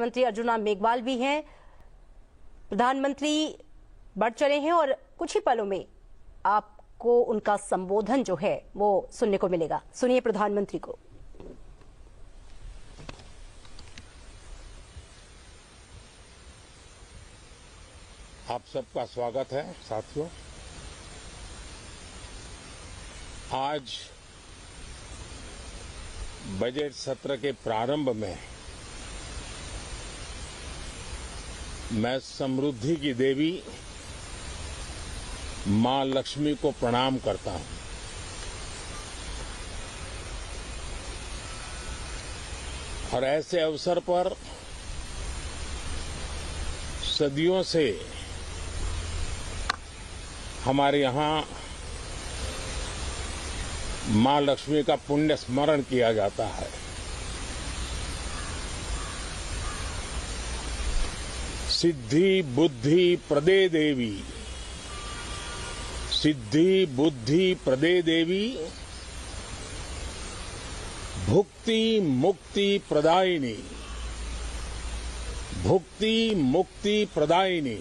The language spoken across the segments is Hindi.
मंत्री अर्जुना मेघवाल भी हैं। प्रधानमंत्री बढ़ चढ़े हैं और कुछ ही पलों में आपको उनका संबोधन जो है वो सुनने को मिलेगा। सुनिए प्रधानमंत्री को। आप सबका स्वागत है साथियों। आज बजट सत्र के प्रारंभ में मैं समृद्धि की देवी मां लक्ष्मी को प्रणाम करता हूं। और ऐसे अवसर पर सदियों से हमारे यहां मां लक्ष्मी का पुण्य स्मरण किया जाता है। सिद्धि बुद्धि प्रदे देवी, सिद्धि बुद्धि प्रदे देवी, भुक्ति मुक्ति प्रदायिनी, भुक्ति मुक्ति प्रदायिनी,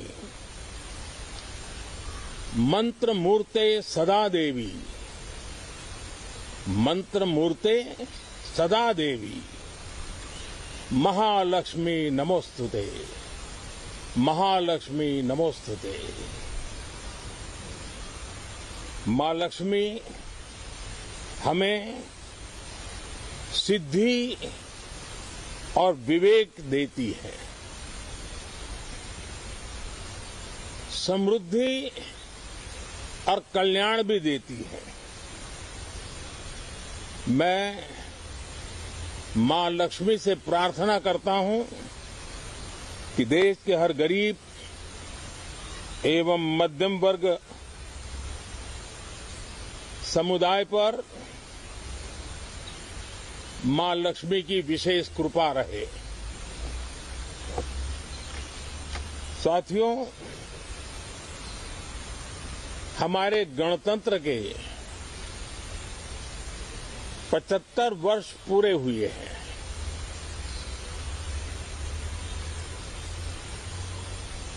मंत्र मूर्ते सदा देवी, मंत्र मूर्ते सदा देवी, महालक्ष्मी नमोस्तुते, महालक्ष्मी नमोस्तुते। मां लक्ष्मी हमें सिद्धि और विवेक देती है, समृद्धि और कल्याण भी देती है। मैं मां लक्ष्मी से प्रार्थना करता हूं कि देश के हर गरीब एवं मध्यम वर्ग समुदाय पर मां लक्ष्मी की विशेष कृपा रहे। साथियों, हमारे गणतंत्र के 75 वर्ष पूरे हुए हैं।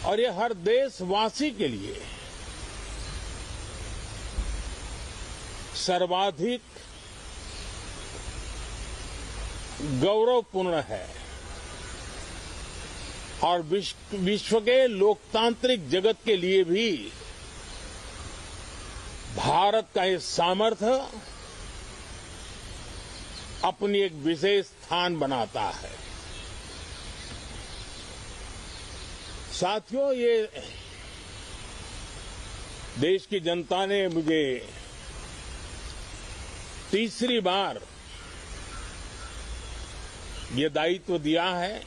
और ये हर देशवासी के लिए सर्वाधिक गौरवपूर्ण है और विश्व के लोकतांत्रिक जगत के लिए भी भारत का ये सामर्थ्य अपनी एक विशेष स्थान बनाता है। साथियों, ये देश की जनता ने मुझे तीसरी बार ये दायित्व दिया है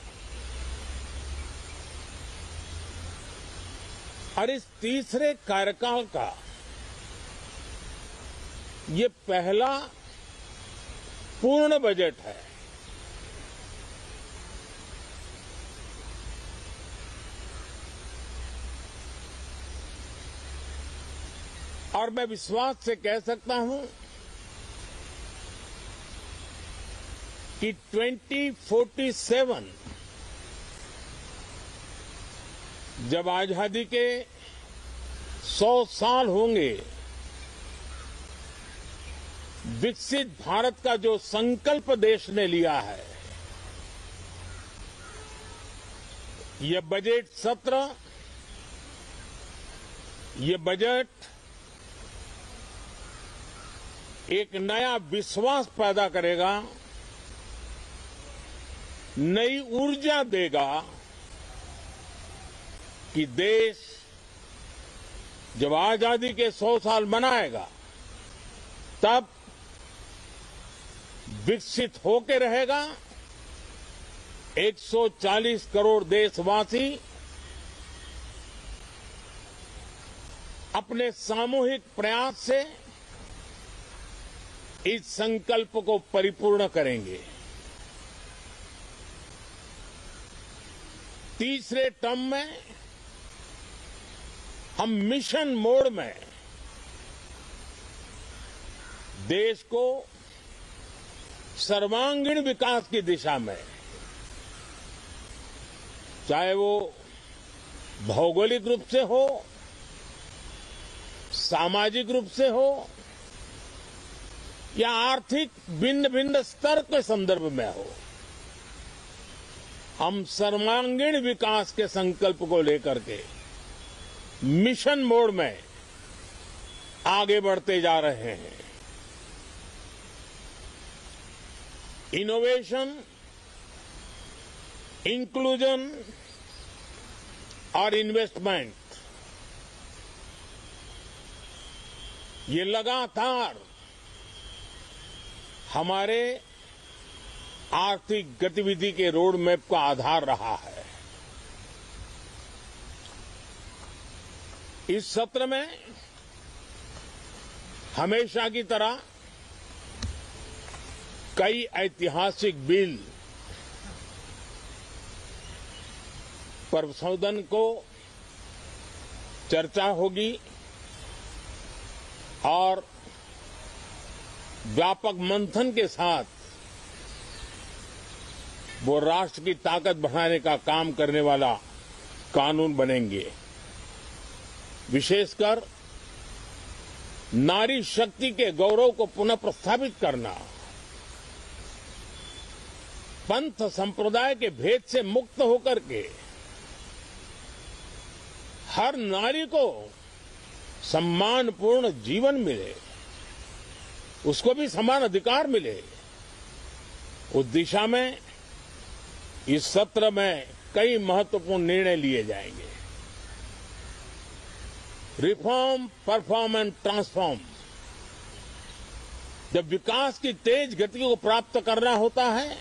और इस तीसरे कार्यकाल का ये पहला पूर्ण बजट है। और मैं विश्वास से कह सकता हूं कि 2047 जब आजादी के 100 साल होंगे, विकसित भारत का जो संकल्प देश ने लिया है, ये बजट सत्र, ये बजट एक नया विश्वास पैदा करेगा, नई ऊर्जा देगा कि देश जब आजादी के 100 साल मनाएगा तब विकसित होकर रहेगा। 140 करोड़ देशवासी अपने सामूहिक प्रयास से इस संकल्प को परिपूर्ण करेंगे। तीसरे टर्म में हम मिशन मोड में देश को सर्वांगीण विकास की दिशा में चाहे वो भौगोलिक रूप से हो, सामाजिक रूप से हो या आर्थिक भिन्न भिन्न स्तर के संदर्भ में हो, हम सर्वांगीण विकास के संकल्प को लेकर के मिशन मोड में आगे बढ़ते जा रहे हैं। इनोवेशन, इंक्लूजन और इन्वेस्टमेंट, ये लगातार हमारे आर्थिक गतिविधि के रोड मैप का आधार रहा है। इस सत्र में हमेशा की तरह कई ऐतिहासिक बिल पर संशोधन को चर्चा होगी और व्यापक मंथन के साथ वो राष्ट्र की ताकत बढ़ाने का काम करने वाला कानून बनेंगे। विशेषकर नारी शक्ति के गौरव को पुनः प्रस्थापित करना, पंथ संप्रदाय के भेद से मुक्त होकर के हर नारी को सम्मानपूर्ण जीवन मिले, उसको भी समान अधिकार मिले, उस दिशा में इस सत्र में कई महत्वपूर्ण निर्णय लिए जाएंगे। Reform, perform and transform. जब विकास की तेज गति को प्राप्त करना होता है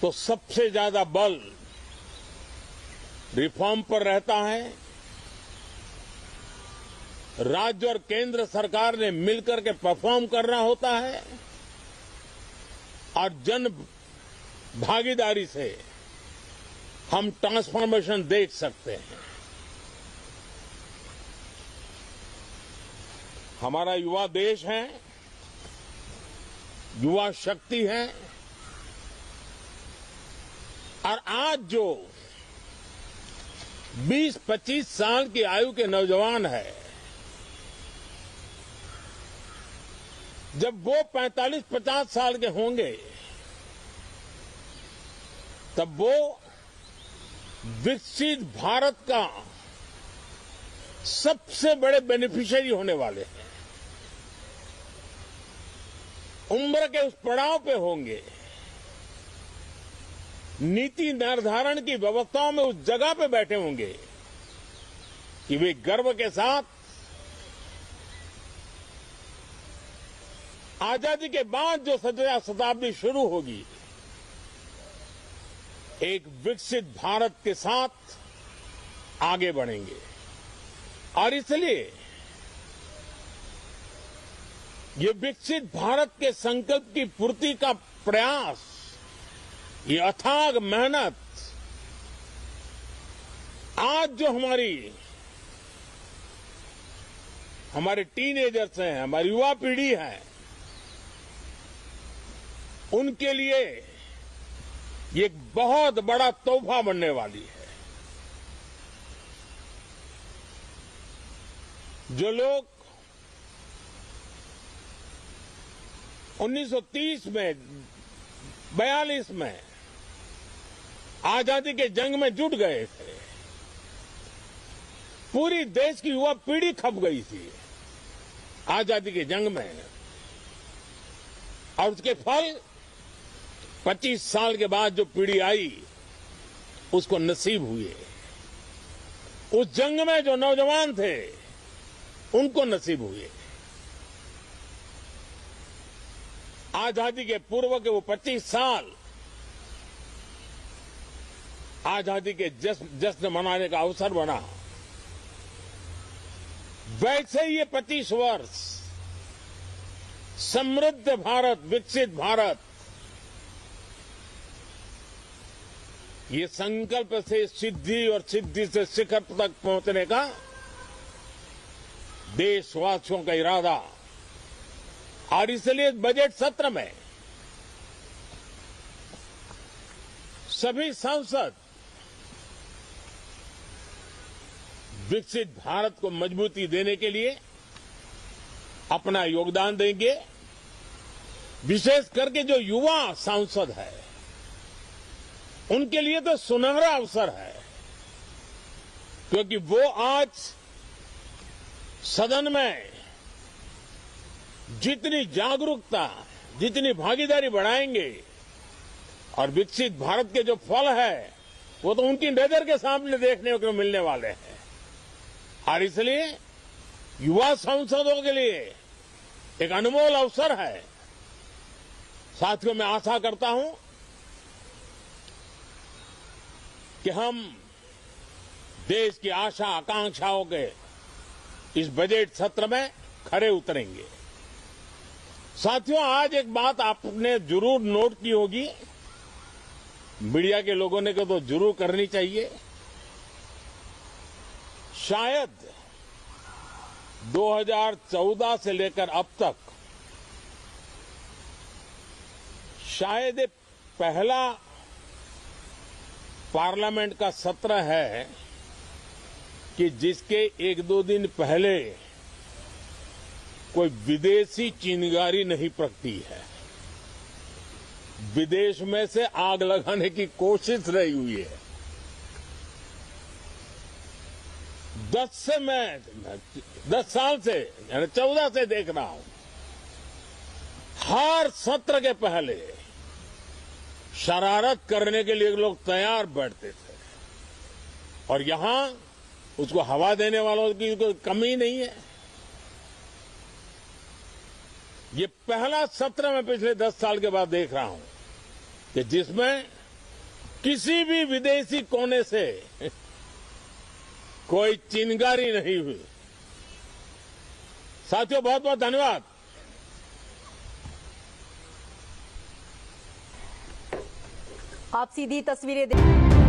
तो सबसे ज्यादा बल रिफॉर्म पर रहता है। राज्य और केंद्र सरकार ने मिलकर के परफॉर्म करना होता है और जन भागीदारी से हम ट्रांसफॉर्मेशन देख सकते हैं। हमारा युवा देश है, युवा शक्ति है और आज जो 20-25 साल की आयु के नौजवान है, जब वो 45-50 साल के होंगे तब वो विकसित भारत का सबसे बड़े बेनिफिशियरी होने वाले हैं। उम्र के उस पड़ाव पे होंगे, नीति निर्धारण की व्यवस्थाओं में उस जगह पे बैठे होंगे कि वे गर्व के साथ आजादी के बाद जो शताब्दी शुरू होगी, एक विकसित भारत के साथ आगे बढ़ेंगे। और इसलिए ये विकसित भारत के संकल्प की पूर्ति का प्रयास, ये अथाग मेहनत, आज जो हमारे टीनेजर्स हैं, हमारी युवा पीढ़ी है, उनके लिए ये एक बहुत बड़ा तोहफा बनने वाली है। जो लोग 1930 में, 42 में आजादी के जंग में जुट गए थे, पूरी देश की युवा पीढ़ी खप गई थी आजादी के जंग में, और उसके फल 25 साल के बाद जो पीढ़ी आई उसको नसीब हुए। उस जंग में जो नौजवान थे उनको नसीब हुए। आजादी के पूर्व के वो 25 साल आजादी के जश्न मनाने का अवसर बना। वैसे ही ये 25 वर्ष समृद्ध भारत, विकसित भारत, ये संकल्प से सिद्धि और सिद्धि से शिखर तक पहुंचने का देशवासियों का इरादा। और इसलिए बजट सत्र में सभी सांसद विकसित भारत को मजबूती देने के लिए अपना योगदान देंगे। विशेष करके जो युवा सांसद है उनके लिए तो सुनहरा अवसर है, क्योंकि वो आज सदन में जितनी जागरूकता, जितनी भागीदारी बढ़ाएंगे और विकसित भारत के जो फल है वो तो उनकी नजर के सामने देखने को मिलने वाले हैं। और इसलिए युवा सांसदों के लिए एक अनमोल अवसर है। साथियों, मैं आशा करता हूं कि हम देश की आशा आकांक्षाओं के इस बजट सत्र में खरे उतरेंगे। साथियों, आज एक बात आपने जरूर नोट की होगी, मीडिया के लोगों ने तो जरूर करनी चाहिए। शायद 2014 से लेकर अब तक शायद ये पहला पार्लियामेंट का सत्र है कि जिसके एक दो दिन पहले कोई विदेशी चिंगारी नहीं प्रगटी है। विदेश में से आग लगाने की कोशिश रही हुई है। 10 साल से यानी 14 से देख रहा हूं, हर सत्र के पहले शरारत करने के लिए लोग तैयार बैठते थे और यहां उसको हवा देने वालों की कोई कमी नहीं है। ये पहला सत्र मैं पिछले 10 साल के बाद देख रहा हूं कि जिसमें किसी भी विदेशी कोने से कोई चिंगारी नहीं हुई। साथियों, बहुत बहुत धन्यवाद। आप सीधी तस्वीरें देख